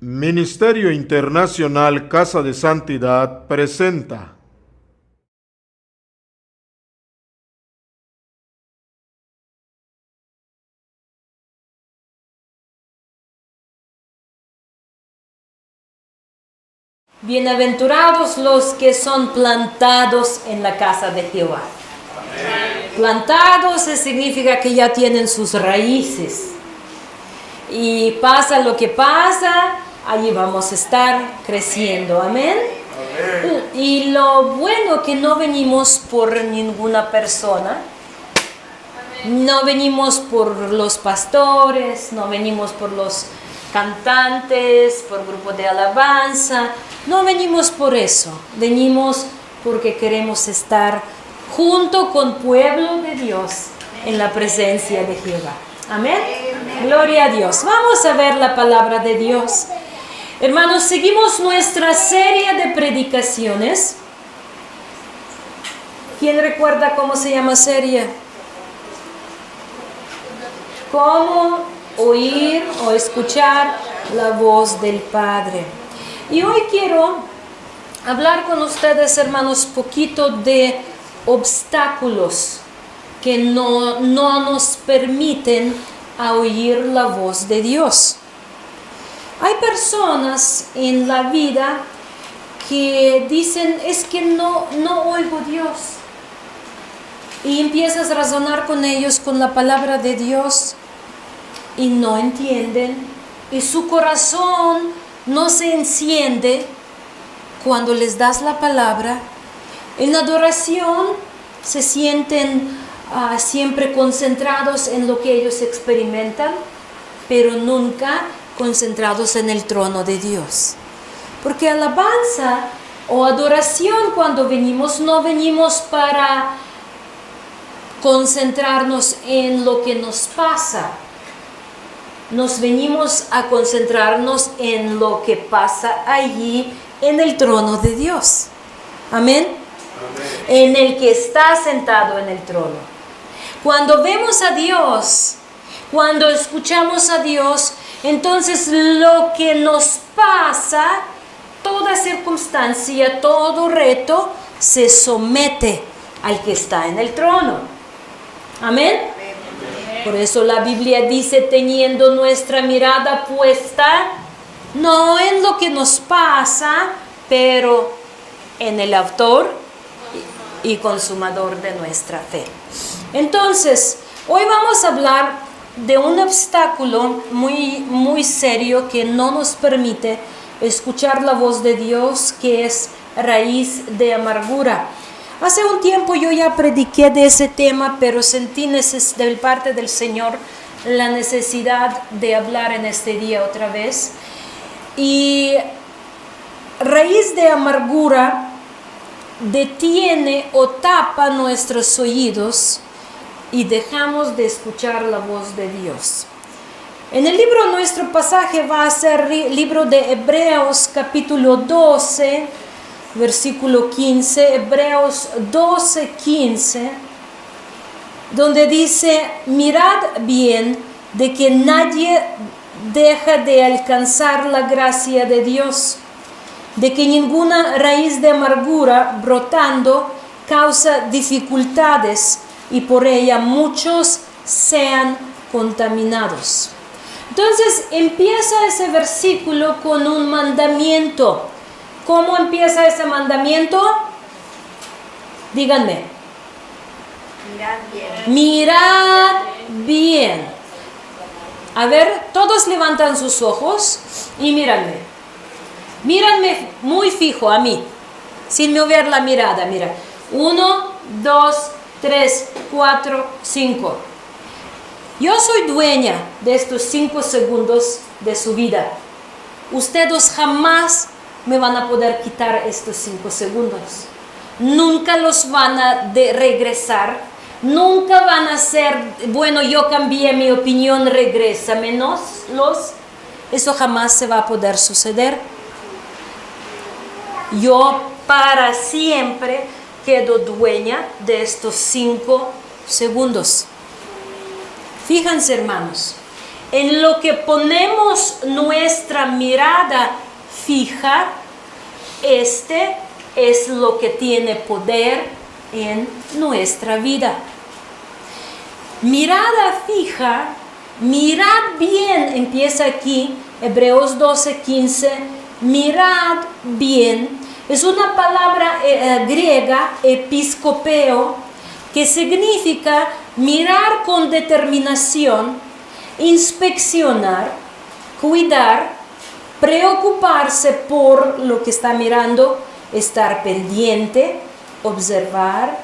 Ministerio Internacional Casa de Santidad presenta Bienaventurados los que son plantados en la casa de Jehová. Amén. Plantados significa que ya tienen sus raíces. Y pasa lo que pasa, allí vamos a estar creciendo. Amén. Amén. Y lo bueno que no venimos por ninguna persona. No venimos por los pastores, no venimos por los cantantes, por grupo de alabanza. No venimos por eso, venimos porque queremos estar junto con pueblo de Dios en la presencia de Jehová. Amén. Gloria a Dios. Vamos a ver la palabra de Dios. Hermanos, seguimos nuestra serie de predicaciones. ¿Quién recuerda cómo se llama serie? ¿Cómo oír o escuchar la voz del Padre? Y hoy quiero hablar con ustedes, hermanos, poquito de obstáculos que no nos permiten a oír la voz de Dios. Hay personas en la vida que dicen, es que no oigo Dios. Y empiezas a razonar con ellos con la palabra de Dios y no entienden. Y su corazón no se enciende cuando les das la palabra. En adoración se sienten siempre concentrados en lo que ellos experimentan, pero nunca concentrados en el trono de Dios. Porque alabanza o adoración, cuando venimos, no venimos para concentrarnos en lo que nos pasa. Nos venimos a concentrarnos en lo que pasa allí en el trono de Dios. Amén. Amén. En el que está sentado en el trono. Cuando vemos a Dios, cuando escuchamos a Dios, entonces lo que nos pasa, toda circunstancia, todo reto, se somete al que está en el trono. Amén. Por eso la Biblia dice, teniendo nuestra mirada puesta, no en lo que nos pasa, pero en el autor y consumador de nuestra fe. Entonces, hoy vamos a hablar de un obstáculo muy serio que no nos permite escuchar la voz de Dios, que es raíz de amargura. Hace un tiempo yo ya prediqué de ese tema, pero sentí de parte del Señor la necesidad de hablar en este día otra vez. Y raíz de amargura detiene o tapa nuestros oídos y dejamos de escuchar la voz de Dios. En el libro, nuestro pasaje va a ser libro de Hebreos capítulo 12, versículo 15, Hebreos 12, 15, donde dice, mirad bien de que nadie deja de alcanzar la gracia de Dios, de que ninguna raíz de amargura brotando causa dificultades y por ella muchos sean contaminados. Entonces empieza ese versículo con un mandamiento. ¿Cómo empieza ese mandamiento? Díganme. Mirad bien. Mirad bien. A ver, todos levantan sus ojos y míranme. Míranme muy fijo a mí, sin mover la mirada. Mira, 1, 2, 3, 4, 5. Yo soy dueña de estos 5 segundos de su vida. Ustedes jamás me van a poder quitar estos 5 segundos. Nunca los van a regresar. Nunca van a ser, bueno, yo cambié mi opinión, regrésamenos. Eso jamás se va a poder suceder. Yo para siempre quedo dueña de estos 5 segundos. Fíjense, hermanos, en lo que ponemos nuestra nuestra mirada fija, este es lo que tiene poder en nuestra vida. Mirada fija, mirad bien, empieza aquí, Hebreos 12:15, mirad bien, es una palabra griega, episcopeo, que significa mirar con determinación, inspeccionar, cuidar, preocuparse por lo que está mirando, estar pendiente, observar,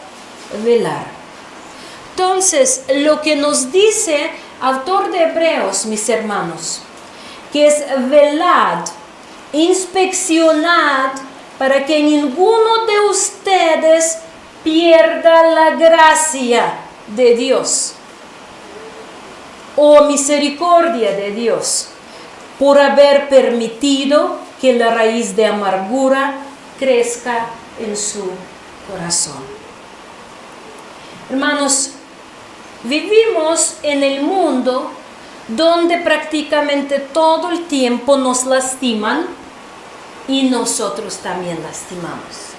velar. Entonces, lo que nos dice autor de Hebreos, mis hermanos, que es velad, inspeccionad, para que ninguno de ustedes pierda la gracia de Dios o misericordia de Dios, por haber permitido que la raíz de amargura crezca en su corazón. Hermanos, vivimos en el mundo donde prácticamente todo el tiempo nos lastiman y nosotros también lastimamos.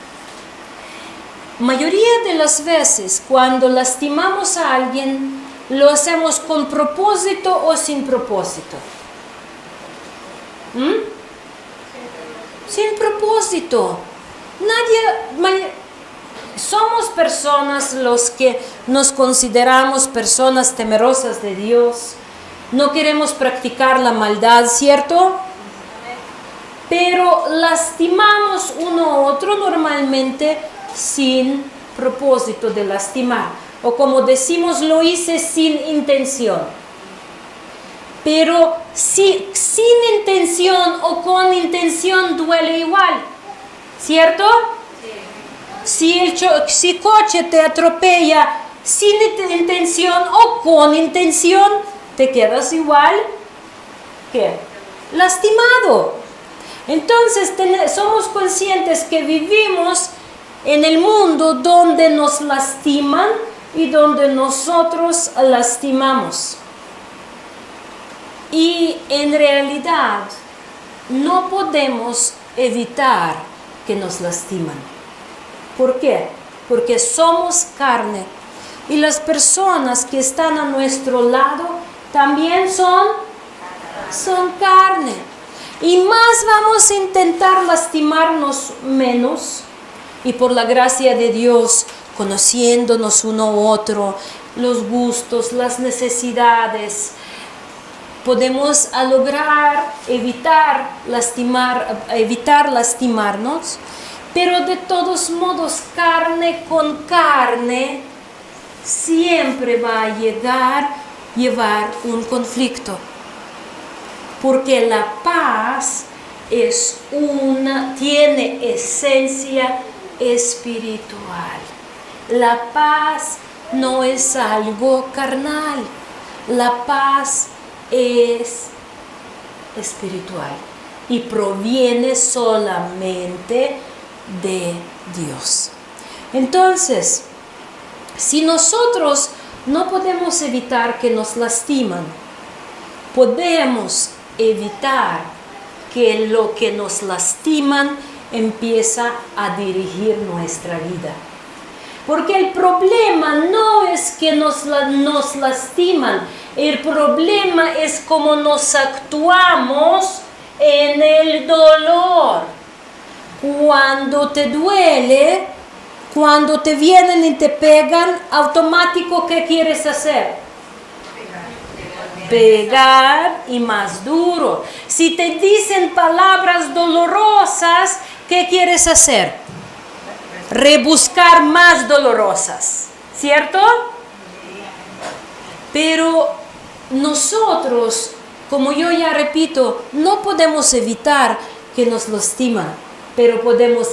Mayoría de las veces cuando lastimamos a alguien, lo hacemos con propósito o sin propósito. Sin propósito. Somos personas los que nos consideramos personas temerosas de Dios. No queremos practicar la maldad, ¿cierto? Pero lastimamos uno a otro normalmente sin propósito de lastimar. O como decimos, lo hice sin intención. Pero si sin intención o con intención duele igual, ¿cierto? Sí. Si coche te atropella sin intención o con intención, te quedas igual que lastimado. Entonces somos conscientes que vivimos en el mundo donde nos lastiman y donde nosotros lastimamos. Y en realidad no podemos evitar que nos lastiman. ¿Por qué? Porque somos carne y las personas que están a nuestro lado también son carne. Y más vamos a intentar lastimarnos menos, y por la gracia de Dios, conociéndonos uno a otro, los gustos, las necesidades, podemos lograr evitar lastimarnos, pero de todos modos, carne con carne siempre va a llevar un conflicto. Porque la paz tiene esencia espiritual. La paz no es algo carnal. La paz es espiritual y proviene solamente de Dios. Entonces, si nosotros no podemos evitar que nos lastiman, podemos evitar que lo que nos lastiman empieza a dirigir nuestra vida. Porque el problema no es que nos lastiman, el problema es cómo nos actuamos en el dolor. Cuando te duele, cuando te vienen y te pegan, automático, ¿qué quieres hacer? Pegar y más duro. Si te dicen palabras dolorosas, ¿qué quieres hacer? Rebuscar más dolorosas, ¿cierto? Pero nosotros, como yo ya repito, no podemos evitar que nos lastiman, pero podemos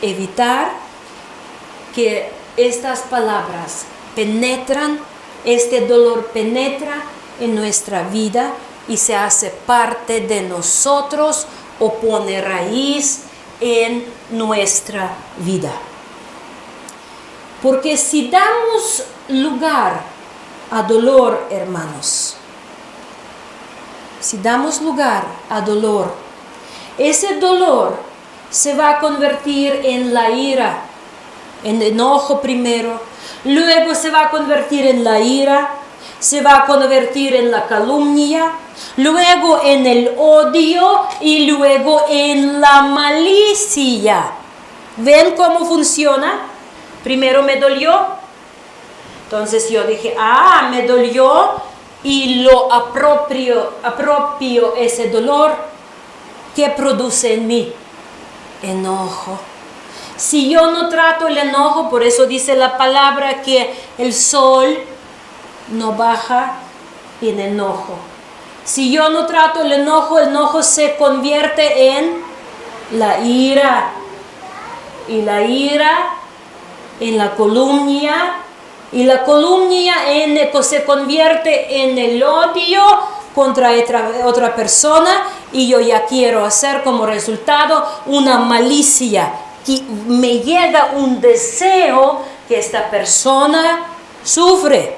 evitar que estas palabras penetran, este dolor penetra en nuestra vida y se hace parte de nosotros o pone raíz en nuestra vida. Porque si damos lugar a dolor, hermanos, si damos lugar a dolor, ese dolor se va a convertir en la ira, en enojo primero, luego se va a convertir en la ira, se va a convertir en la calumnia, luego en el odio y luego en la malicia. ¿Ven cómo funciona? Primero me dolió, entonces yo dije, me dolió y lo apropio ese dolor. ¿Qué produce en mí? Enojo. Si yo no trato el enojo, por eso dice la palabra que el sol no baja en enojo. Si yo no trato el enojo se convierte en la ira. Y la ira en la calumnia. Y la calumnia se convierte en el odio contra otra persona. Y yo ya quiero hacer como resultado una malicia. Que me llega un deseo que esta persona sufre.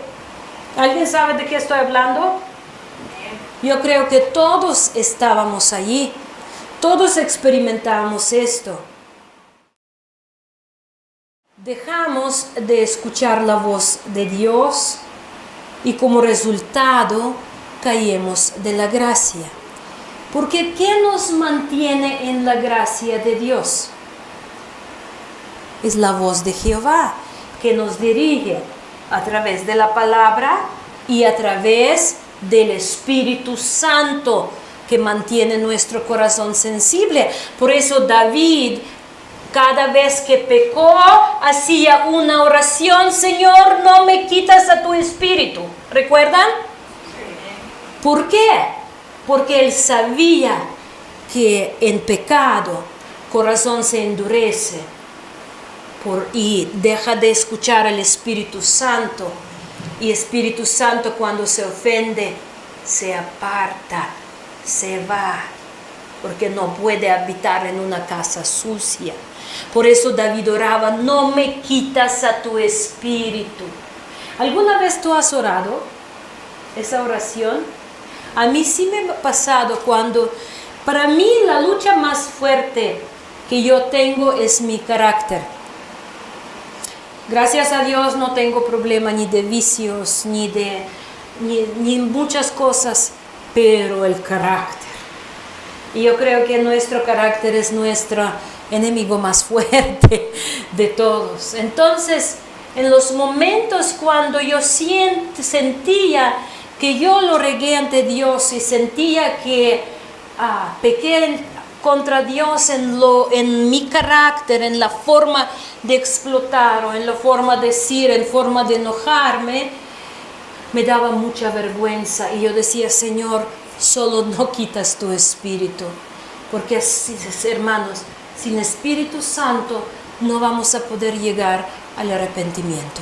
¿Alguien sabe de qué estoy hablando? Yo creo que todos estábamos allí. Todos experimentamos esto. Dejamos de escuchar la voz de Dios y como resultado caemos de la gracia. Porque ¿qué nos mantiene en la gracia de Dios? Es la voz de Jehová que nos dirige a través de la palabra y a través del Espíritu Santo que mantiene nuestro corazón sensible. Por eso David, cada vez que pecó, hacía una oración: Señor, no me quitas a tu espíritu. ¿Recuerdan? ¿Por qué? Porque él sabía que en pecado corazón se endurece y deja de escuchar al Espíritu Santo. Y Espíritu Santo, cuando se ofende, se aparta, se va, porque no puede habitar en una casa sucia. Por eso David oraba: no me quitas a tu espíritu. ¿Alguna vez tú has orado esa oración? A mí sí me ha pasado cuando, para mí la lucha más fuerte que yo tengo es mi carácter. Gracias a Dios no tengo problema ni de vicios, ni muchas cosas, pero el carácter. Y yo creo que nuestro carácter es nuestro enemigo más fuerte de todos. Entonces, en los momentos cuando yo sentía que yo lo regué ante Dios y sentía que pequé contra Dios en mi carácter, en la forma de explotar o en la forma de decir, en forma de enojarme, me daba mucha vergüenza y yo decía: Señor, solo no quitas tu espíritu, porque hermanos, sin Espíritu Santo no vamos a poder llegar al arrepentimiento.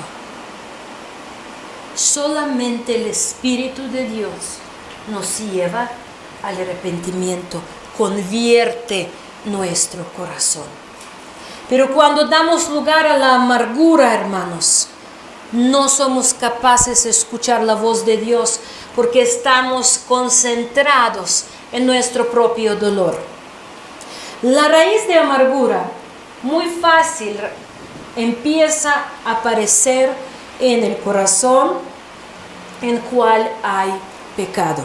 Solamente el Espíritu de Dios nos lleva al arrepentimiento, convierte nuestro corazón. Pero cuando damos lugar a la amargura, hermanos, no somos capaces de escuchar la voz de Dios porque estamos concentrados en nuestro propio dolor. La raíz de amargura, muy fácil, empieza a aparecer en el corazón en cual hay pecado.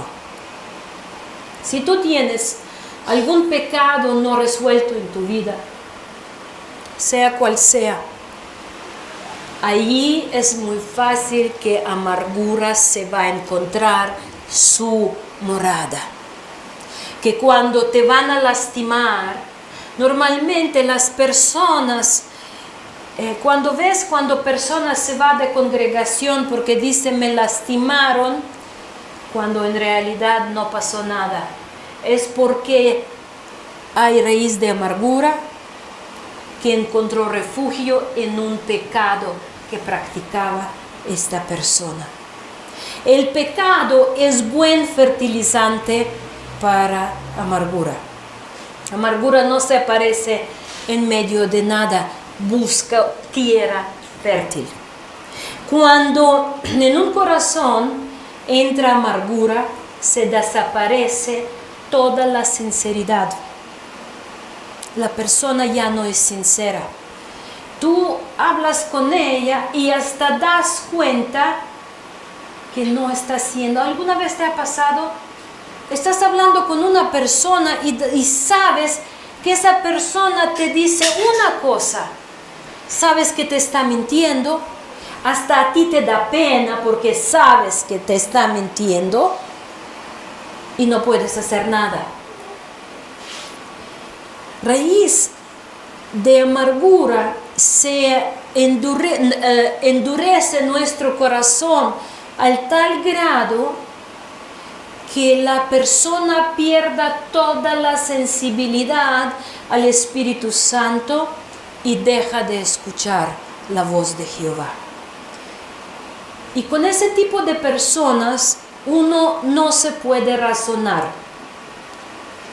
Si tú tienes algún pecado no resuelto en tu vida, sea cual sea, allí es muy fácil que amargura se va a encontrar su morada. Que cuando te van a lastimar, normalmente las personas, cuando personas se van de congregación porque dicen me lastimaron, cuando en realidad no pasó nada, es porque hay raíz de amargura que encontró refugio en un pecado que practicaba esta persona. El pecado es buen fertilizante para amargura. Amargura no se aparece en medio de nada, busca tierra fértil. Cuando en un corazón entra amargura, se desaparece toda la sinceridad. La persona ya no es sincera. Tú hablas con ella y hasta das cuenta que no está haciendo. ¿Alguna vez te ha pasado? Estás hablando con una persona y sabes que esa persona te dice una cosa. Sabes que te está mintiendo. Hasta a ti te da pena porque sabes que te está mintiendo y no puedes hacer nada. Raíz de amargura se endurece nuestro corazón al tal grado que la persona pierda toda la sensibilidad al Espíritu Santo y deja de escuchar la voz de Jehová. Y con ese tipo de personas uno no se puede razonar.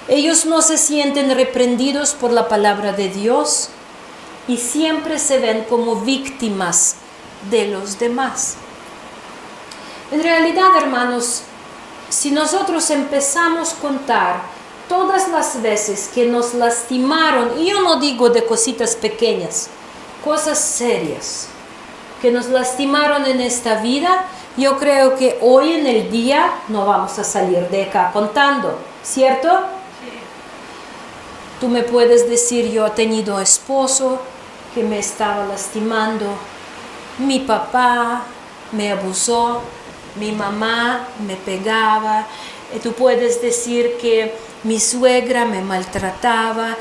Ellos no se sienten reprendidos por la palabra de Dios y siempre se ven como víctimas de los demás. En realidad, hermanos, si nosotros empezamos a contar todas las veces que nos lastimaron, y yo no digo de cositas pequeñas, cosas serias, que nos lastimaron en esta vida, yo creo que hoy en el día no vamos a salir de acá contando, ¿cierto? Sí. Tú me puedes decir, yo he tenido esposo que me estaba lastimando, mi papá me abusó, mi mamá me pegaba, tú puedes decir que mi suegra me maltrataba,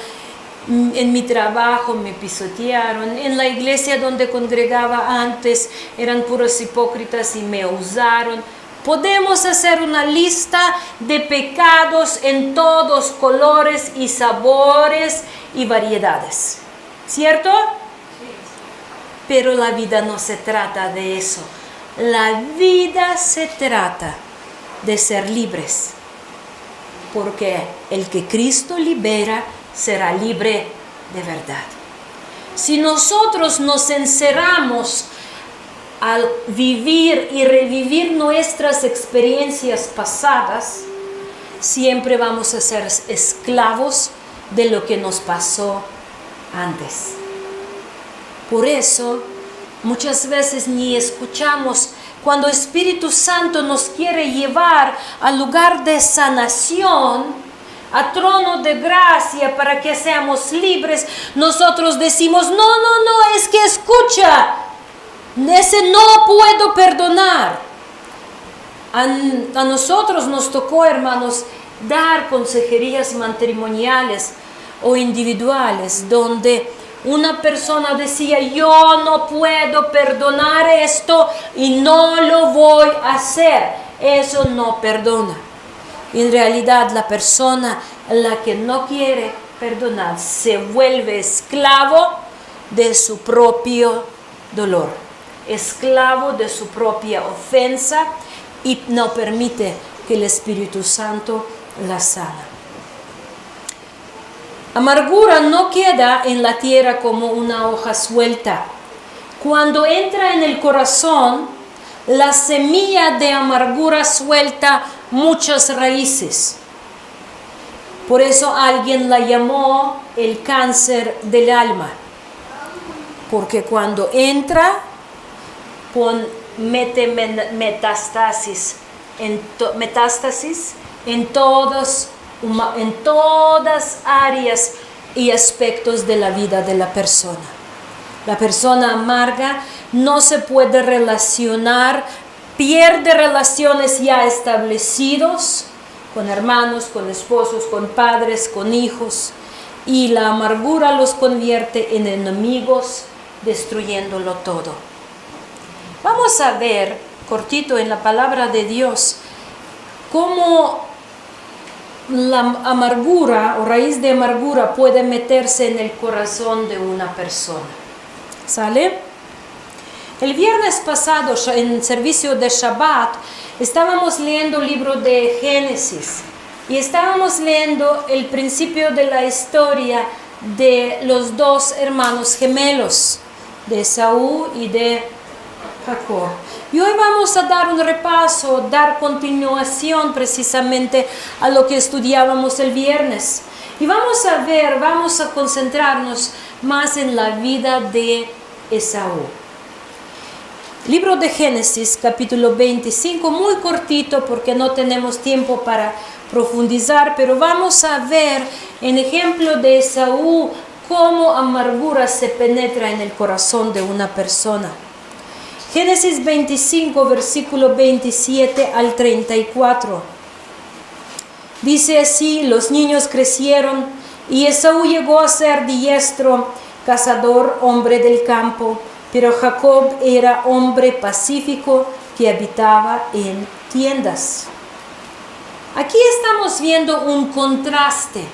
en mi trabajo me pisotearon, en la iglesia donde congregaba antes eran puros hipócritas y me usaron. Podemos hacer una lista de pecados en todos colores y sabores y variedades, ¿cierto? Sí. Pero la vida no se trata de eso. La vida se trata de ser libres, porque el que Cristo libera será libre de verdad. Si nosotros nos encerramos al vivir y revivir nuestras experiencias pasadas, siempre vamos a ser esclavos de lo que nos pasó antes. Por eso, muchas veces ni escuchamos cuando Espíritu Santo nos quiere llevar al lugar de sanación, a trono de gracia para que seamos libres. Nosotros decimos, no, es que escucha, ese no puedo perdonar. A nosotros nos tocó, hermanos, dar consejerías matrimoniales o individuales donde una persona decía, yo no puedo perdonar esto y no lo voy a hacer. Eso no perdona. En realidad, la persona la que no quiere perdonar se vuelve esclavo de su propio dolor, esclavo de su propia ofensa y no permite que el Espíritu Santo la sana. Amargura no queda en la tierra como una hoja suelta. Cuando entra en el corazón, la semilla de amargura suelta muchas raíces. Por eso alguien la llamó el cáncer del alma. Porque cuando entra, mete metástasis en todas áreas y aspectos de la vida de la persona. La persona amarga no se puede relacionar, pierde relaciones ya establecidos con hermanos, con esposos, con padres, con hijos, y la amargura los convierte en enemigos, destruyéndolo todo. Vamos a ver, cortito en la palabra de Dios, cómo la amargura o raíz de amargura puede meterse en el corazón de una persona. ¿Sale? El viernes pasado, en servicio de Shabbat, estábamos leyendo el libro de Génesis y estábamos leyendo el principio de la historia de los dos hermanos gemelos, de Esaú y de Jacob. Y hoy vamos a dar un repaso, dar continuación precisamente a lo que estudiábamos el viernes. Y vamos a ver, vamos a concentrarnos más en la vida de Esaú. Libro de Génesis, capítulo 25, muy cortito porque no tenemos tiempo para profundizar, pero vamos a ver en ejemplo de Esaú cómo amargura se penetra en el corazón de una persona. Génesis 25, versículo 27 al 34. Dice así: los niños crecieron y Esaú llegó a ser diestro, cazador, hombre del campo, pero Jacob era hombre pacífico que habitaba en tiendas. Aquí estamos viendo un contraste.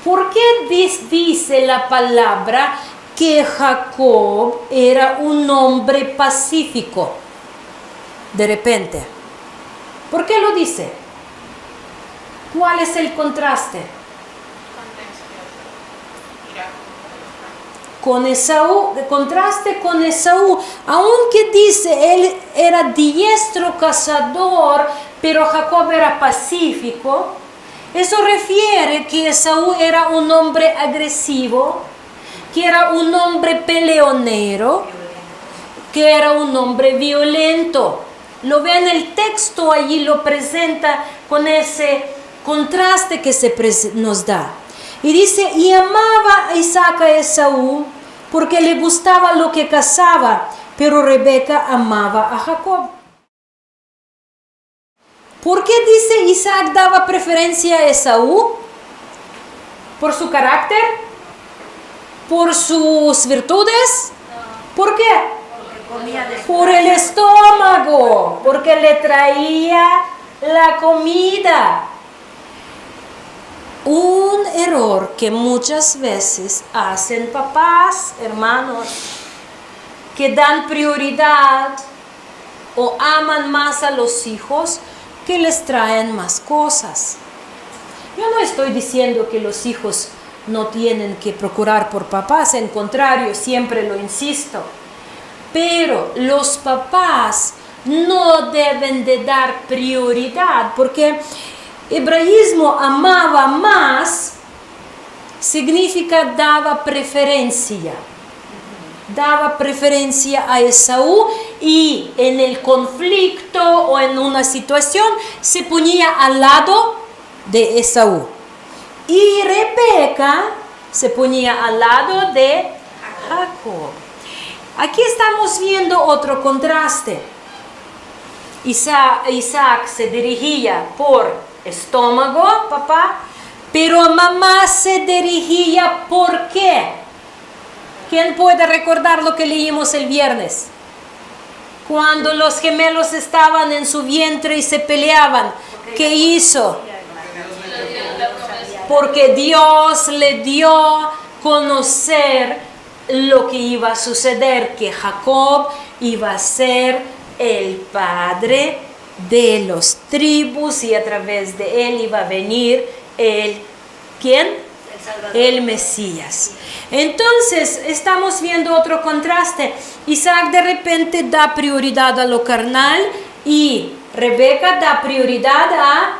¿Por qué dice la palabra que Jacob era un hombre pacífico? De repente. ¿Por qué lo dice? ¿Cuál es el contraste? Con Esaú, contraste con Esaú, aunque dice él era diestro cazador, pero Jacob era pacífico, eso refiere que Esaú era un hombre agresivo, que era un hombre peleonero, que era un hombre violento. Lo ve en el texto, allí lo presenta con ese contraste que nos da. Y dice: y amaba a Isaac a Esaú porque le gustaba lo que cazaba, pero Rebeca amaba a Jacob. ¿Por qué dice Isaac daba preferencia a Esaú? ¿Por su carácter? ¿Por sus virtudes? ¿Por qué? Por el estómago, porque le traía la comida. Un error que muchas veces hacen papás, hermanos, que dan prioridad o aman más a los hijos que les traen más cosas. Yo no estoy diciendo que los hijos no tienen que procurar por papás, en contrario, siempre lo insisto. Pero los papás no deben de dar prioridad, porque hebraísmo amaba más significa daba preferencia a Esaú, y en el conflicto o en una situación se ponía al lado de Esaú, y Rebeca se ponía al lado de Jacob. Aquí estamos viendo otro contraste. Isaac se dirigía por estómago, papá, pero mamá se dirigía ¿por qué? ¿Quién puede recordar lo que leímos el viernes? Cuando los gemelos estaban en su vientre y se peleaban, ¿qué hizo? Porque Dios le dio a conocer lo que iba a suceder, que Jacob iba a ser el padre de los tribus y a través de él iba a venir ¿quién? El Mesías. Entonces estamos viendo otro contraste. Isaac de repente da prioridad a lo carnal y Rebeca da prioridad a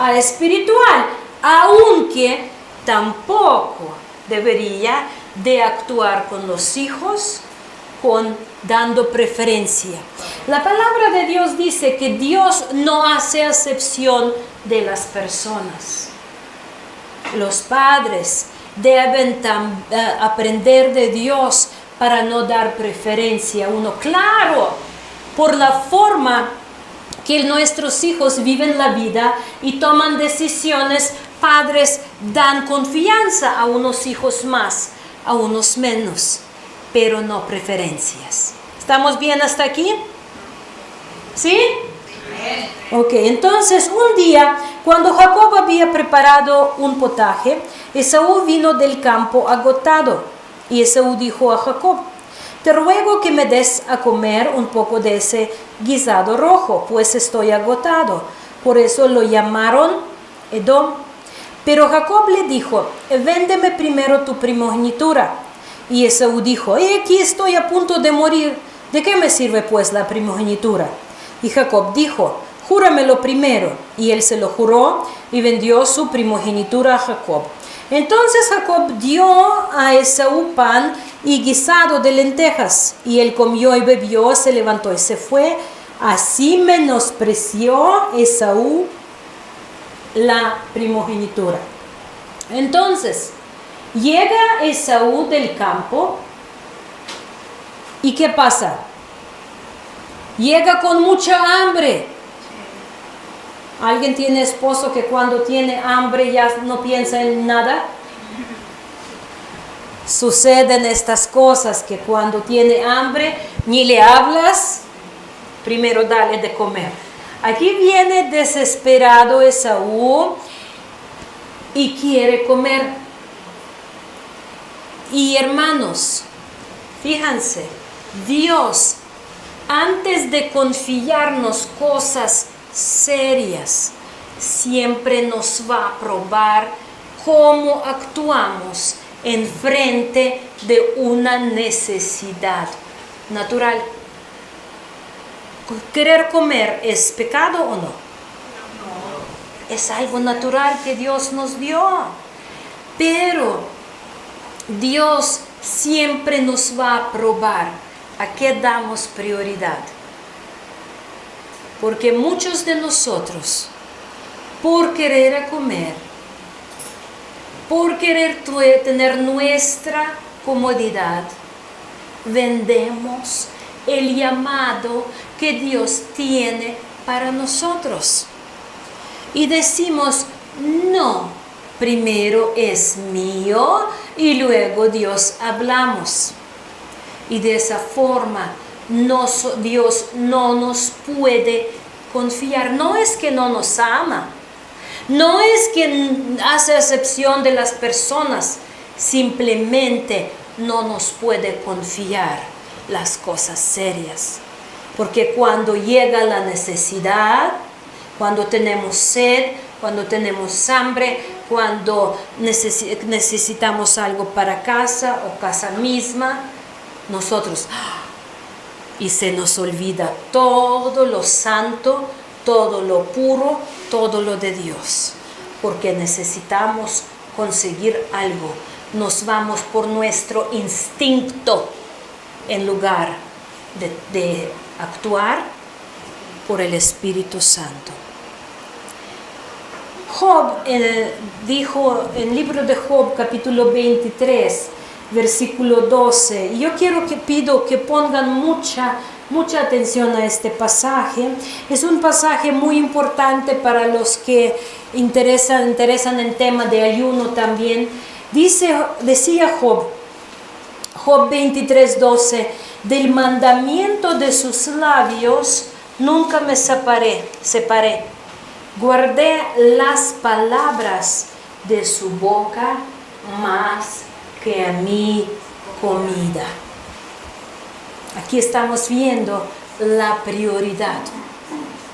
lo espiritual, aunque tampoco debería de actuar con los hijos dando preferencia. La palabra de Dios dice que Dios no hace acepción de las personas. Los padres deben aprender de Dios para no dar preferencia a uno. Claro, por la forma que nuestros hijos viven la vida y toman decisiones, padres dan confianza a unos hijos más, a unos menos, pero no preferencias. ¿Estamos bien hasta aquí? ¿Sí? Ok, entonces un día, cuando Jacob había preparado un potaje, Esaú vino del campo agotado. Y Esaú dijo a Jacob: te ruego que me des a comer un poco de ese guisado rojo, pues estoy agotado. Por eso lo llamaron Edom. Pero Jacob le dijo: véndeme primero tu primogenitura. Y Esaú dijo: aquí estoy a punto de morir. ¿De qué me sirve pues la primogenitura? Y Jacob dijo, júramelo primero. Y él se lo juró y vendió su primogenitura a Jacob. Entonces Jacob dio a Esaú pan y guisado de lentejas. Y él comió y bebió, se levantó y se fue. Así menospreció Esaú la primogenitura. Entonces, llega Esaú del campo. ¿Y qué pasa? Llega con mucha hambre. ¿Alguien tiene esposo que cuando tiene hambre ya no piensa en nada? Suceden estas cosas que cuando tiene hambre ni le hablas, primero dale de comer. Aquí viene desesperado Esaú y quiere comer. Y hermanos, fíjense, Dios, antes de confiarnos cosas serias, siempre nos va a probar cómo actuamos en frente de una necesidad natural. ¿Querer comer es pecado o no? Es algo natural que Dios nos dio. Pero Dios siempre nos va a probar a qué damos prioridad. Porque muchos de nosotros, por querer comer, por querer tener nuestra comodidad, vendemos el llamado que Dios tiene para nosotros. Y decimos, no, primero es mío y luego Dios hablamos. Y de esa forma Dios no nos puede confiar. No es que no nos ama, no es que hace excepción de las personas, simplemente no nos puede confiar las cosas serias. Porque cuando llega la necesidad, cuando tenemos sed, cuando tenemos hambre, cuando necesitamos algo para casa o casa misma, nosotros, y se nos olvida todo lo santo, todo lo puro, todo lo de Dios, porque necesitamos conseguir algo. Nos vamos por nuestro instinto en lugar de actuar por el Espíritu Santo. Job dijo en el libro de Job, capítulo 23, versículo 12. Yo pido que pongan mucha atención a este pasaje. Es un pasaje muy importante para los que interesan en tema de ayuno también. Decía Job 23, 12, del mandamiento de sus labios nunca me separé. Guardé las palabras de su boca más que a mi comida. Aquí estamos viendo la prioridad.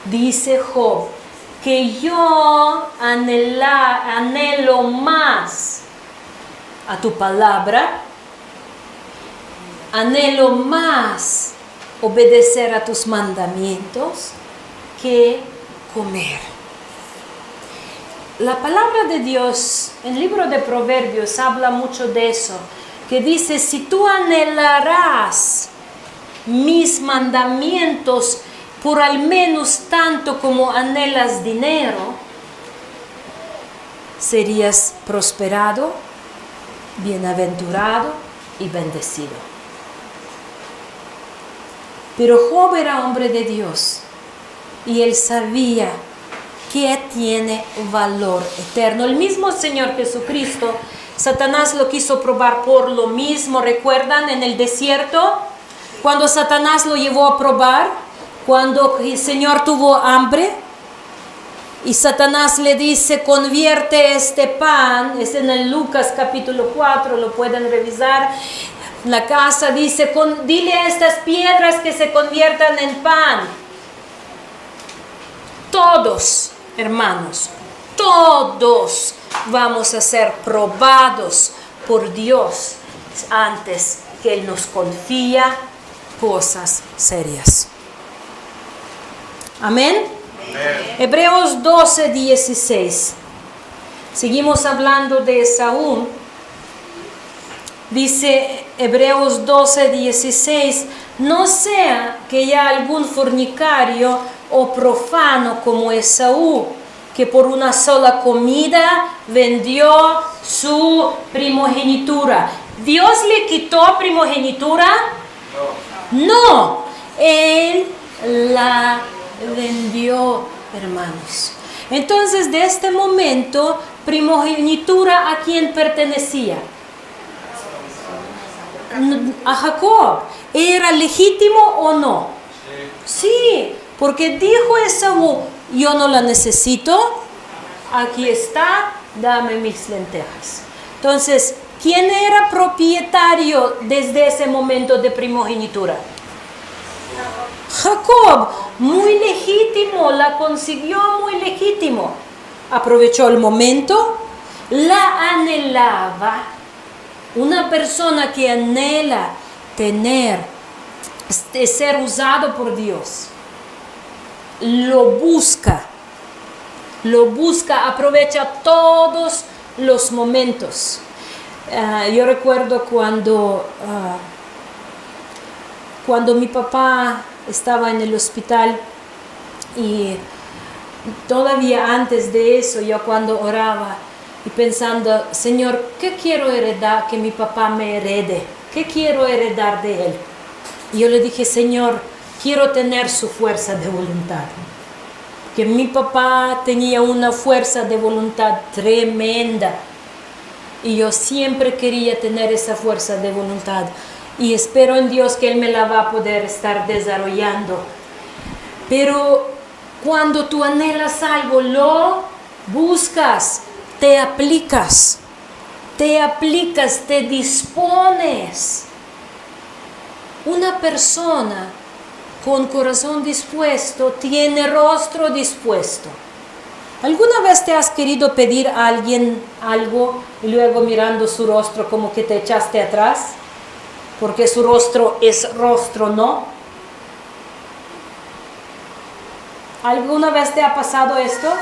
Dice Job que yo anhelo más a tu palabra, anhelo más obedecer a tus mandamientos que comer. La palabra de Dios en el libro de Proverbios habla mucho de eso, que dice, si tú anhelarás mis mandamientos por al menos tanto como anhelas dinero, serías prosperado, bienaventurado y bendecido. Pero Job era hombre de Dios y él sabía que tiene valor eterno. El mismo Señor Jesucristo, Satanás lo quiso probar por lo mismo. ¿Recuerdan en el desierto? Cuando Satanás lo llevó a probar, cuando el Señor tuvo hambre, y Satanás le dice, convierte este pan, es en el Lucas capítulo 4, lo pueden revisar. La casa dice, dile a estas piedras que se conviertan en pan. Todos, hermanos, todos vamos a ser probados por Dios antes que Él nos confía cosas serias. Amén. Hebreos 12:16. Seguimos hablando de Esaú. Dice Hebreos 12:16, no sea que haya algún fornicario o profano como Esaú, que por una sola comida vendió su primogenitura. ¿Dios le quitó primogenitura? No, Él la vendió, hermanos. Entonces, de este momento, primogenitura, ¿a quién pertenecía? A Jacob. ¿Era legítimo o no? Sí, porque dijo Esaú, yo no la necesito, aquí está, dame mis lentejas. Entonces, ¿quién era propietario desde ese momento de primogenitura? Jacob, muy legítimo, la consiguió muy legítimo. Aprovechó el momento, la anhelaba. Una persona que anhela ser usado por Dios, lo busca, aprovecha todos los momentos. Yo recuerdo cuando mi papá estaba en el hospital, y todavía antes de eso, yo cuando oraba y pensando, Señor, ¿qué quiero heredar que mi papá me herede? ¿Qué quiero heredar de él? Y yo le dije, Señor, quiero tener su fuerza de voluntad. Que mi papá tenía una fuerza de voluntad tremenda. Y yo siempre quería tener esa fuerza de voluntad. Y espero en Dios que Él me la va a poder estar desarrollando. Pero cuando tú anhelas algo, lo buscas, te aplicas, te dispones. Una persona con corazón dispuesto tiene rostro dispuesto. ¿Alguna vez te has querido pedir a alguien algo y luego mirando su rostro como que te echaste atrás? Porque su rostro es rostro, ¿no? ¿Alguna vez te ha pasado esto?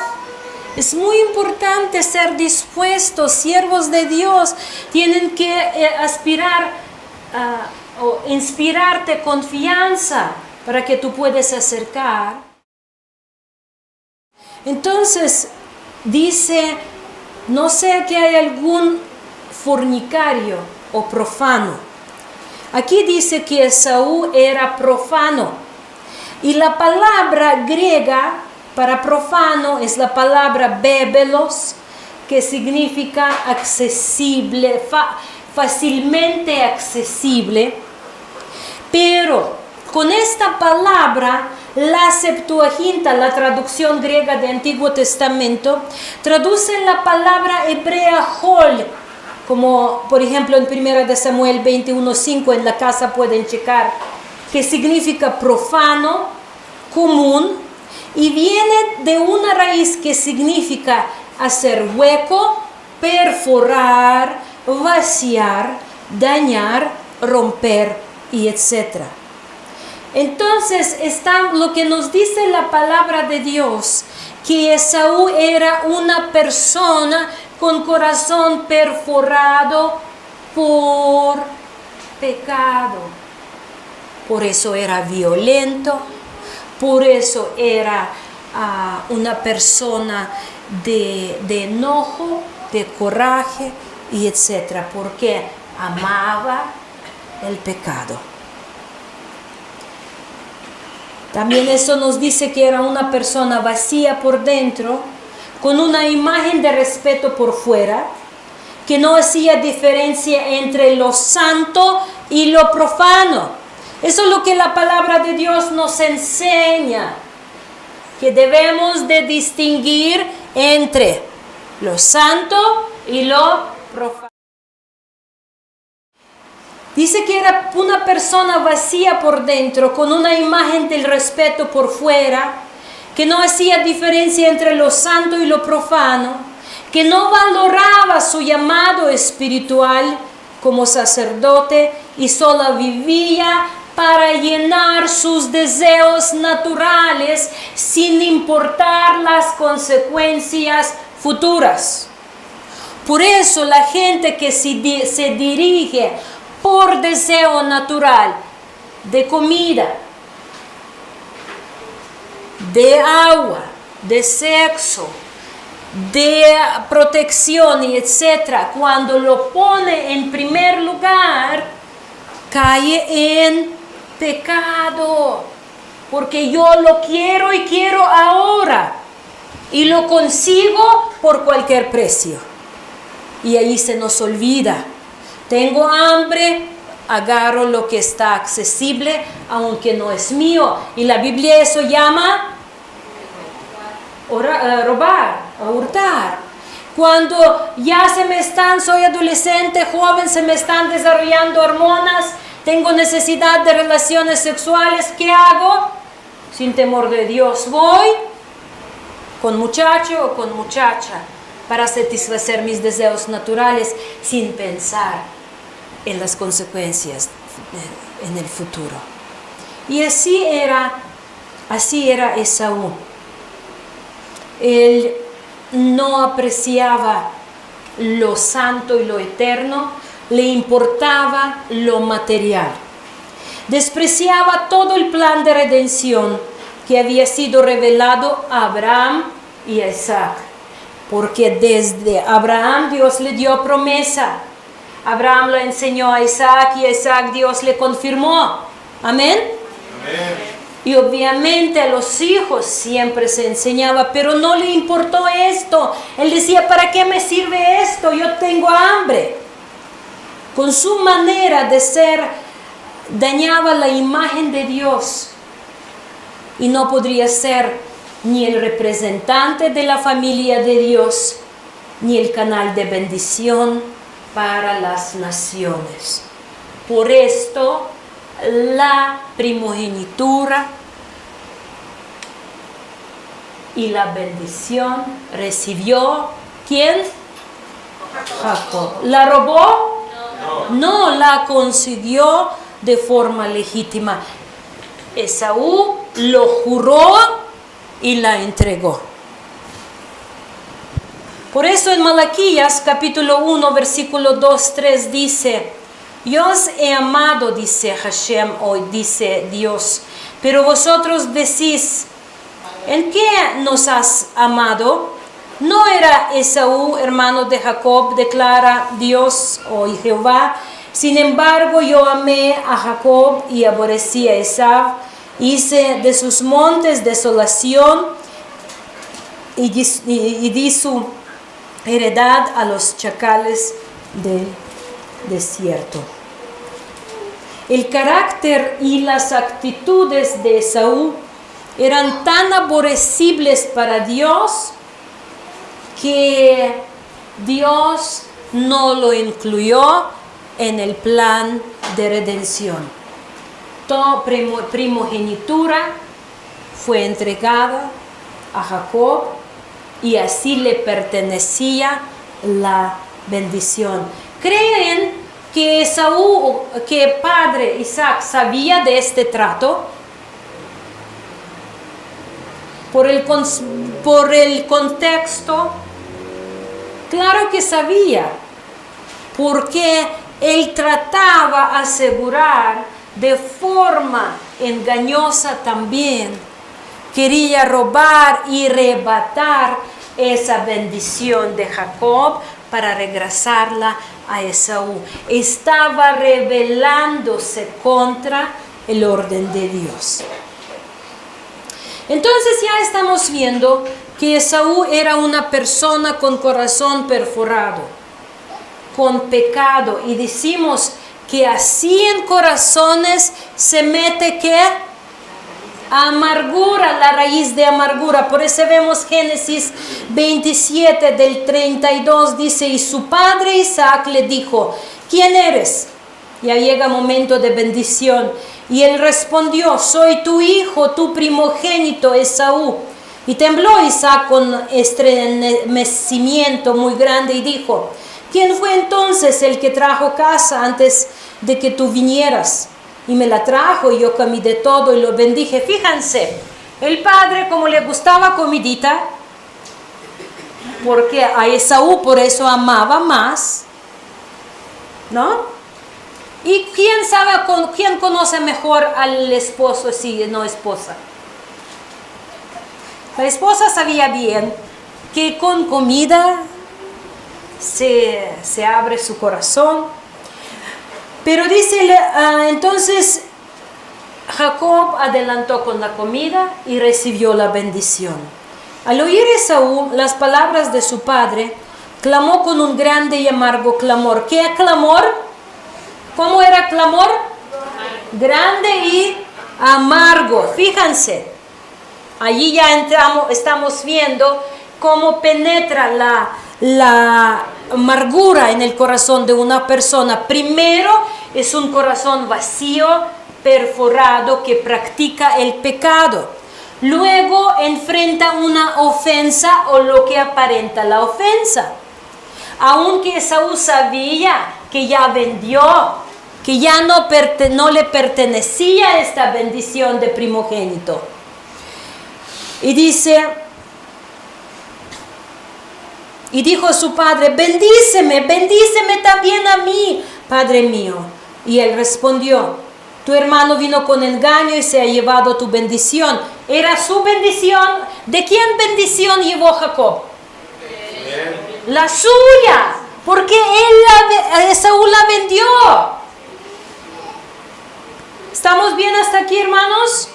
Es muy importante ser dispuestos. Siervos de Dios tienen que aspirar o inspirarte confianza para que tú puedas acercar. Entonces, dice, no sea que haya algún fornicario o profano. Aquí dice que Esaú era profano. Y la palabra griega para profano es la palabra bébelos, que significa accesible, fácilmente accesible. Pero con esta palabra, la Septuaginta, la traducción griega del Antiguo Testamento, traduce la palabra hebrea hol, como por ejemplo en 1 Samuel 21:5, en la casa pueden checar, que significa profano, común, y viene de una raíz que significa hacer hueco, perforar, vaciar, dañar, romper y etc. Entonces está lo que nos dice la palabra de Dios, que Esaú era una persona con corazón perforado por pecado. Por eso era violento, por eso era una persona de enojo, de coraje y etc. Porque amaba el pecado. También eso nos dice que era una persona vacía por dentro, con una imagen de respeto por fuera, que no hacía diferencia entre lo santo y lo profano. Eso es lo que la palabra de Dios nos enseña, que debemos de distinguir entre lo santo y lo profano. Dice que era una persona vacía por dentro, con una imagen del respeto por fuera, que no hacía diferencia entre lo santo y lo profano, que no valoraba su llamado espiritual como sacerdote y solo vivía para llenar sus deseos naturales sin importar las consecuencias futuras. Por eso la gente que se dirige por deseo natural de comida, de agua, de sexo, de protección y etcétera, cuando lo pone en primer lugar, cae en pecado, porque yo lo quiero y quiero ahora, y lo consigo por cualquier precio. Y ahí se nos olvida, tengo hambre, agarro lo que está accesible, aunque no es mío, y la Biblia eso llama robar, hurtar. Cuando ya soy adolescente, joven, se me están desarrollando hormonas, tengo necesidad de relaciones sexuales, ¿qué hago? Sin temor de Dios, voy con muchacho o con muchacha para satisfacer mis deseos naturales sin pensar en las consecuencias en el futuro. Y así era Esaú. Él no apreciaba lo santo y lo eterno, le importaba lo material. Despreciaba todo el plan de redención que había sido revelado a Abraham y a Isaac, porque desde Abraham Dios le dio promesa. Abraham lo enseñó a Isaac y a Isaac Dios le confirmó. Amén. Amén. Y obviamente a los hijos siempre se enseñaba, pero no le importó esto. Él decía, ¿para qué me sirve esto? Yo tengo hambre. Con su manera de ser, dañaba la imagen de Dios. Y no podría ser ni el representante de la familia de Dios, ni el canal de bendición para las naciones. Por esto, la primogenitura y la bendición recibió ¿quién? Jacob. ¿La robó? No, la consiguió de forma legítima. Esaú lo juró y la entregó. Por eso en Malaquías capítulo 1 versículo 2-3 dice: yo os he amado, dice Hashem, hoy dice Dios, pero vosotros decís, ¿en qué nos has amado? ¿No era Esaú hermano de Jacob, declara Dios hoy Jehová? Sin embargo, yo amé a Jacob y aborrecí a Esaú, hice de sus montes desolación y di su heredad a los chacales del desierto. El carácter y las actitudes de Esaú eran tan aborrecibles para Dios que Dios no lo incluyó en el plan de redención. Toda primogenitura fue entregada a Jacob y así le pertenecía la bendición. ¿Creen que Esaú, que padre Isaac sabía de este trato? Por el contexto, claro que sabía, porque él trataba de asegurar de forma engañosa también, quería robar y arrebatar esa bendición de Jacob para regresarla a Esaú. Estaba rebelándose contra el orden de Dios. Entonces ya estamos viendo que Esaú era una persona con corazón perforado, con pecado, y decimos que así en corazones se mete ¿qué? Amargura, la raíz de amargura. Por eso vemos Génesis 27 del 32, dice: y su padre Isaac le dijo, ¿quién eres? Ya llega momento de bendición. Y él respondió, soy tu hijo, tu primogénito Esaú. Y tembló Isaac con estremecimiento muy grande y dijo, ¿quién fue entonces el que trajo casa antes de que tú vinieras? y me la trajo y yo comí de todo y lo bendije. Fíjense, el padre como le gustaba comidita, porque a Esaú por eso amaba más, ¿no? ¿Y quién sabe, quién conoce mejor al esposo si no esposa? La esposa sabía bien que con comida se abre su corazón. Pero dice, entonces Jacob adelantó con la comida y recibió la bendición. Al oír Esaú las palabras de su padre, clamó con un grande y amargo clamor. ¿Qué clamor? ¿Cómo era clamor? Grande y amargo. Fíjense, allí ya estamos viendo cómo penetra la amargura en el corazón de una persona. Primero es un corazón vacío, perforado, que practica el pecado. Luego enfrenta una ofensa o lo que aparenta la ofensa. Aunque Esaú sabía que ya vendió, que ya no le pertenecía esta bendición de primogénito. Y dice, y dijo a su padre, bendíceme también a mí, padre mío. Y él respondió, tu hermano vino con engaño y se ha llevado tu bendición. ¿Era su bendición? ¿De quién bendición llevó Jacob? La suya, porque Esaú la vendió. ¿Estamos bien hasta aquí, hermanos?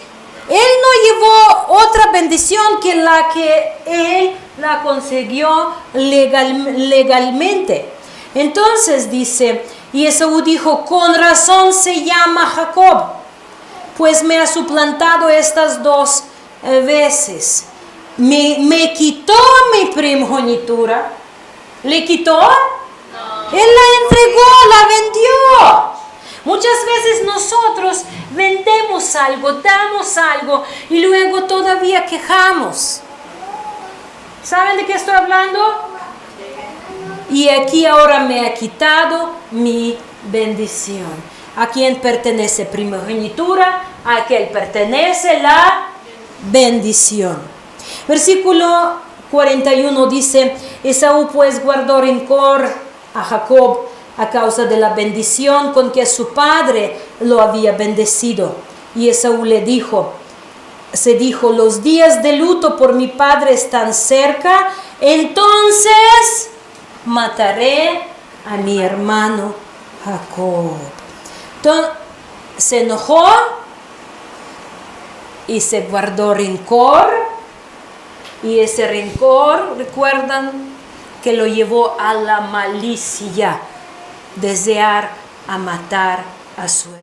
Él no llevó otra bendición que la que él la consiguió legalmente. Entonces dice, y Esaú dijo, con razón se llama Jacob, pues me ha suplantado estas 2 veces. Me quitó mi primogenitura. ¿Le quitó? No. Él la entregó, la vendió. Muchas veces nosotros vendemos algo, damos algo y luego todavía quejamos. ¿Saben de qué estoy hablando? Y aquí ahora me ha quitado mi bendición. ¿A quién pertenece primogenitura? A quien pertenece la bendición. Versículo 41 dice, Esaú pues guardó rencor a Jacob a causa de la bendición con que su padre lo había bendecido. Y Esaú se dijo, los días de luto por mi padre están cerca, entonces mataré a mi hermano Jacob. Entonces se enojó y se guardó rencor, y ese rencor, recuerdan, que lo llevó a la malicia, desear a matar a su hermano.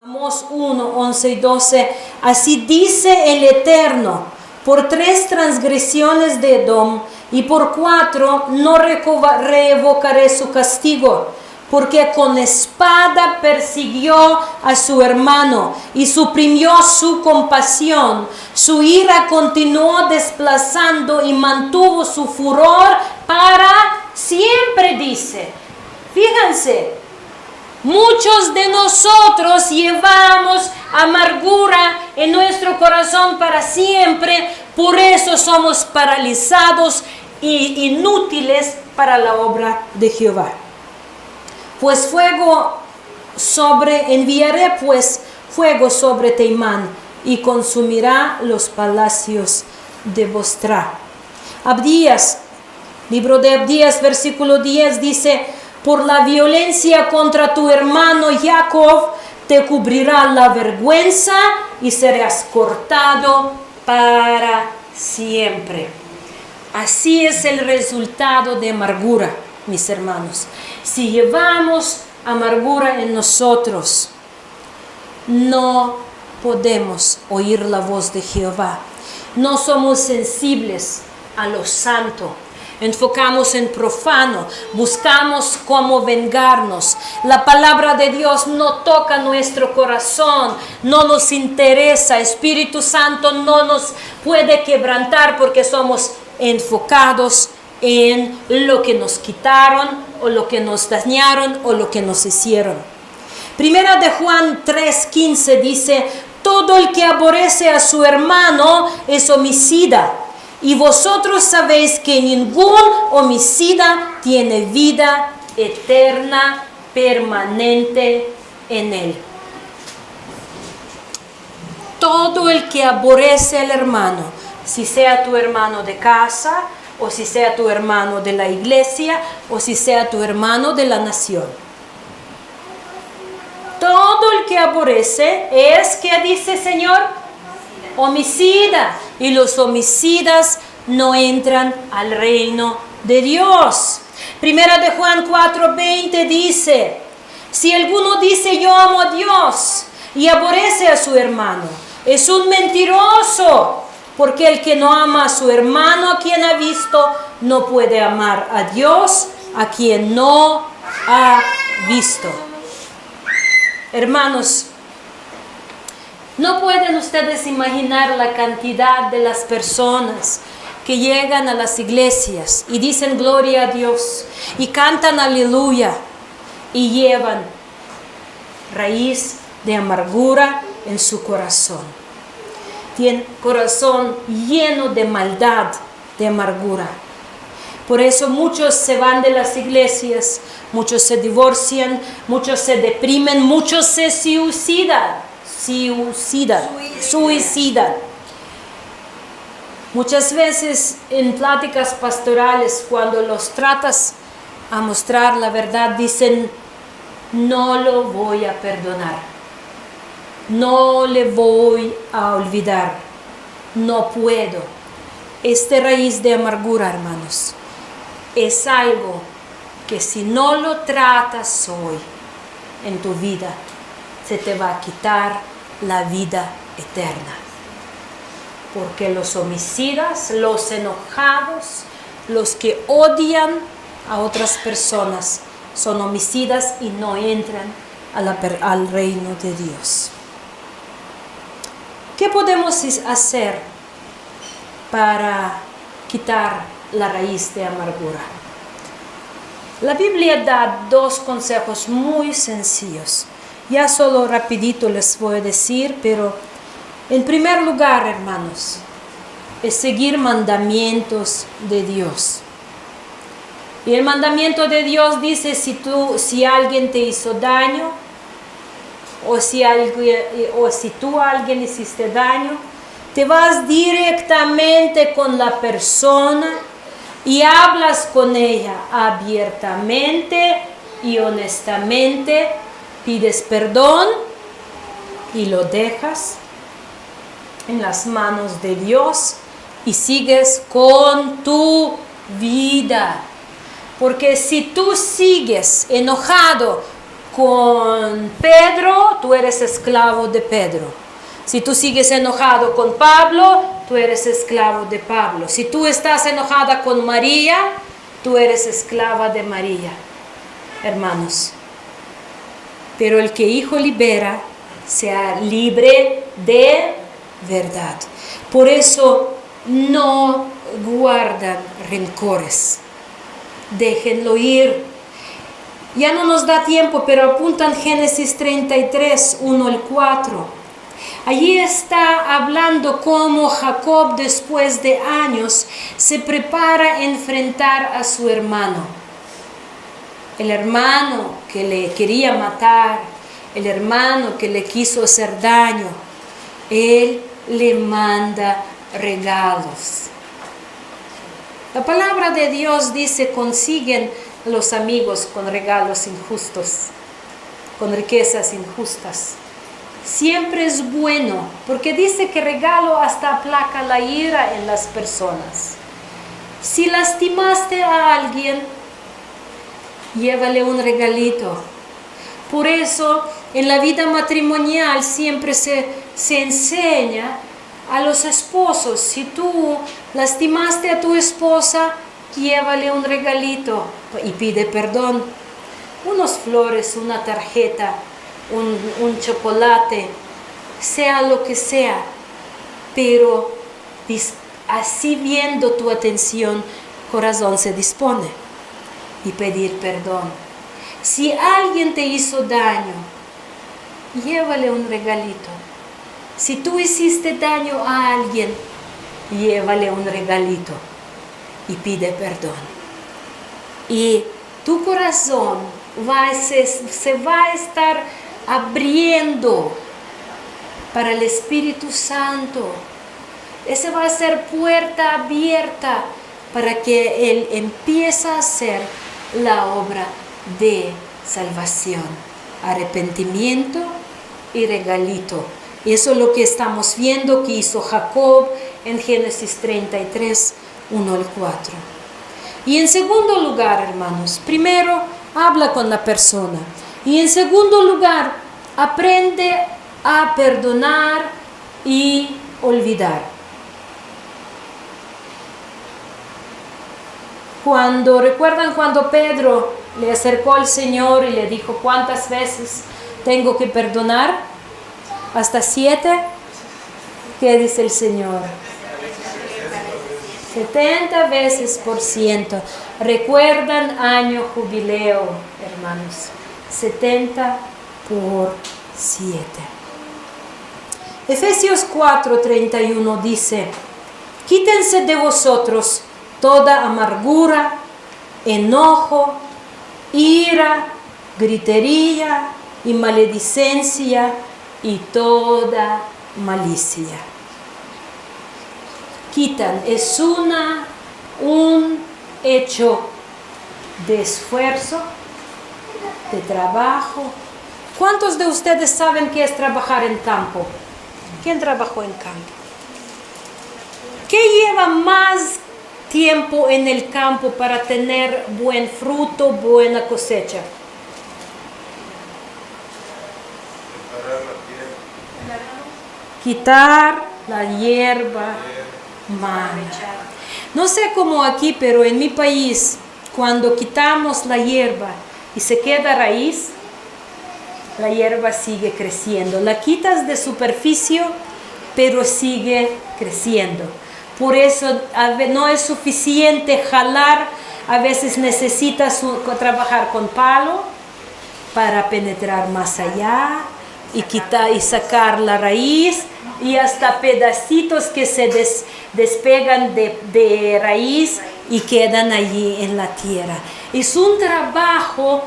Amós 1, 11 y 12, así dice el Eterno, por 3 transgresiones de Edom y por 4 no revocaré su castigo, porque con espada persiguió a su hermano y suprimió su compasión. Su ira continuó desplazando y mantuvo su furor para siempre, dice. Fíjense, muchos de nosotros llevamos amargura en nuestro corazón para siempre, por eso somos paralizados e inútiles para la obra de Jehová. Pues enviaré fuego sobre Teimán y consumirá los palacios de Bostra. Abdías, libro de Abdías, versículo 10 dice, por la violencia contra tu hermano Jacob te cubrirá la vergüenza y serás cortado para siempre. Así es el resultado de amargura, mis hermanos. Si llevamos amargura en nosotros, no podemos oír la voz de Jehová. No somos sensibles a lo santo. Enfocamos en profano, buscamos cómo vengarnos. La palabra de Dios no toca nuestro corazón, no nos interesa. Espíritu Santo no nos puede quebrantar porque somos enfocados en lo que nos quitaron o lo que nos dañaron o lo que nos hicieron. Primera de Juan 3:15 dice, todo el que aborrece a su hermano es homicida. Y vosotros sabéis que ningún homicida tiene vida eterna, permanente en él. Todo el que aborrece al hermano, si sea tu hermano de casa, o si sea tu hermano de la iglesia, o si sea tu hermano de la nación. Todo el que aborrece es, ¿qué dice el Señor? Homicida. Y los homicidas no entran al reino de Dios. Primera de Juan 4:20 dice, si alguno dice yo amo a Dios y aborrece a su hermano, es un mentiroso, porque el que no ama a su hermano a quien ha visto, no puede amar a Dios a quien no ha visto. Hermanos, no pueden ustedes imaginar la cantidad de las personas que llegan a las iglesias y dicen gloria a Dios y cantan aleluya y llevan raíz de amargura en su corazón. Tienen corazón lleno de maldad, de amargura. Por eso muchos se van de las iglesias, muchos se divorcian, muchos se deprimen, muchos se suicidan. Muchas veces en pláticas pastorales, cuando los tratas a mostrar la verdad, dicen, no lo voy a perdonar, no le voy a olvidar, no puedo. Esta raíz de amargura, hermanos, es algo que si no lo tratas hoy en tu vida, se te va a quitar la vida eterna. Porque los homicidas, los enojados, los que odian a otras personas, son homicidas y no entran al reino de Dios. ¿Qué podemos hacer para quitar la raíz de amargura? La Biblia da dos consejos muy sencillos. Ya solo rapidito les voy a decir, pero en primer lugar, hermanos, es seguir mandamientos de Dios. Y el mandamiento de Dios dice, si alguien te hizo daño, o si tú a alguien hiciste daño, te vas directamente con la persona y hablas con ella abiertamente y honestamente, pides perdón y lo dejas en las manos de Dios y sigues con tu vida. Porque si tú sigues enojado con Pedro, tú eres esclavo de Pedro. Si tú sigues enojado con Pablo, tú eres esclavo de Pablo. Si tú estás enojada con María, tú eres esclava de María. Hermanos, pero el que Hijo libera, sea libre de verdad. Por eso no guardan rencores. Déjenlo ir. Ya no nos da tiempo, pero apuntan Génesis 33, 1 al 4. Allí está hablando cómo Jacob, después de años, se prepara a enfrentar a su hermano. El hermano que le quería matar, el hermano que le quiso hacer daño, él le manda regalos. La palabra de Dios dice, consiguen los amigos con regalos injustos, con riquezas injustas. Siempre es bueno, porque dice que regalo hasta aplaca la ira en las personas. Si lastimaste a alguien, llévale un regalito. Por eso, en la vida matrimonial siempre se enseña a los esposos, si tú lastimaste a tu esposa, llévale un regalito y pide perdón. Unas flores, una tarjeta, un chocolate, sea lo que sea, pero así viendo tu atención, corazón se dispone y pedir perdón. Si alguien te hizo daño, llévale un regalito. Si tú hiciste daño a alguien, llévale un regalito y pide perdón. Y tu corazón se va a estar abriendo para el Espíritu Santo. Esa va a ser puerta abierta para que Él empiece a hacer la obra de salvación, arrepentimiento y regalito. Eso es lo que estamos viendo que hizo Jacob en Génesis 33, 1 al 4. Y en segundo lugar, hermanos, primero habla con la persona. Y en segundo lugar, aprende a perdonar y olvidar. ¿Recuerdan cuando Pedro le acercó al Señor y le dijo, ¿cuántas veces tengo que perdonar? ¿Hasta 7? ¿Qué dice el Señor? 70 veces por ciento. Recuerdan año jubileo, hermanos. 70 por 7. Efesios 4:31 dice, quítense de vosotros toda amargura, enojo, ira, gritería y maledicencia y toda malicia. Quitan, es un hecho de esfuerzo, de trabajo. ¿Cuántos de ustedes saben qué es trabajar en campo? ¿Quién trabajó en campo? ¿Qué lleva más tiempo en el campo para tener buen fruto, buena cosecha? Quitar la hierba mala. No sé cómo aquí, pero en mi país, cuando quitamos la hierba y se queda raíz, la hierba sigue creciendo. La quitas de superficie, pero sigue creciendo. Por eso no es suficiente jalar, a veces necesitas trabajar con palo para penetrar más allá y quitar y sacar la raíz y hasta pedacitos que se despegan de raíz y quedan allí en la tierra. Es un trabajo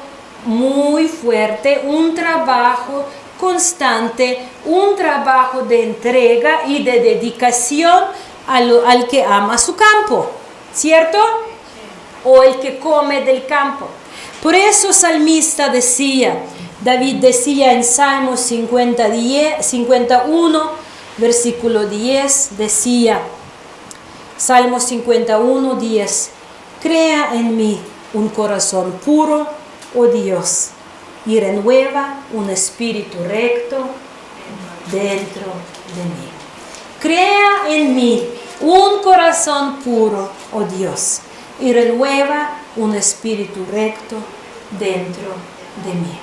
muy fuerte, un trabajo constante, un trabajo de entrega y de dedicación al que ama su campo, ¿cierto? O el que come del campo. Por eso salmista David decía en Salmos 51, versículo 10, decía, Salmos 51, 10, crea en mí un corazón puro, oh Dios, y renueva un espíritu recto dentro de mí. Crea en mí un corazón puro, oh Dios, y renueva un espíritu recto dentro de mí.